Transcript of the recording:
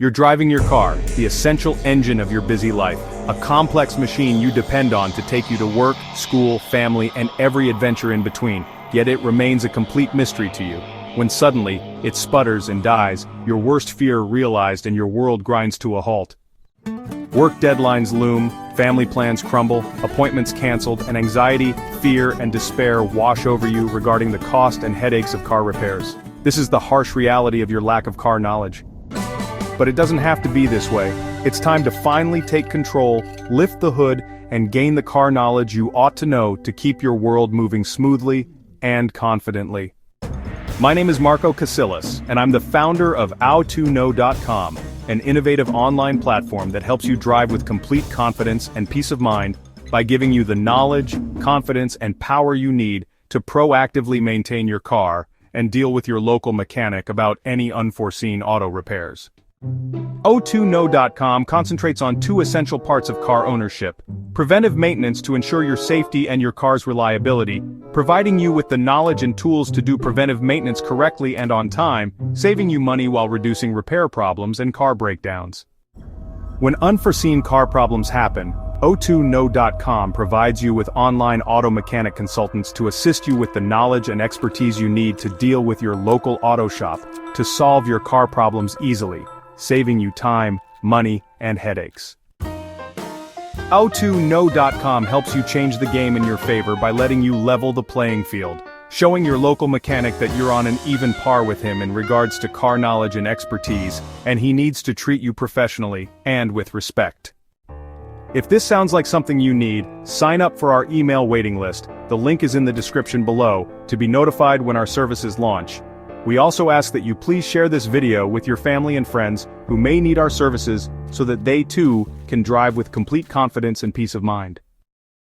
You're driving your car, the essential engine of your busy life, a complex machine you depend on to take you to work, school, family, and every adventure in between, yet it remains a complete mystery to you. When suddenly, it sputters and dies, your worst fear realized and your world grinds to a halt. Work deadlines loom, family plans crumble, appointments canceled, and anxiety, fear, and despair wash over you regarding the cost and headaches of car repairs. This is the harsh reality of your lack of car knowledge. But it doesn't have to be this way. It's time to finally take control, lift the hood, and gain the car knowledge you ought to know to keep your world moving smoothly and confidently. My name is Marco Casillas, and I'm the founder of how2know.com, an innovative online platform that helps you drive with complete confidence and peace of mind by giving you the knowledge, confidence, and power you need to proactively maintain your car and deal with your local mechanic about any unforeseen auto repairs. how2know.com concentrates on two essential parts of car ownership: preventive maintenance to ensure your safety and your car's reliability, providing you with the knowledge and tools to do preventive maintenance correctly and on time, saving you money while reducing repair problems and car breakdowns. When unforeseen car problems happen, how2know.com provides you with online auto mechanic consultants to assist you with the knowledge and expertise you need to deal with your local auto shop to solve your car problems easily, saving you time, money, and headaches. how2know.com helps you change the game in your favor by letting you level the playing field, showing your local mechanic that you're on an even par with him in regards to car knowledge and expertise, and he needs to treat you professionally and with respect. If this sounds like something you need, sign up for our email waiting list. The link is in the description below to be notified when our services launch. We also ask that you please share this video with your family and friends who may need our services so that they too can drive with complete confidence and peace of mind.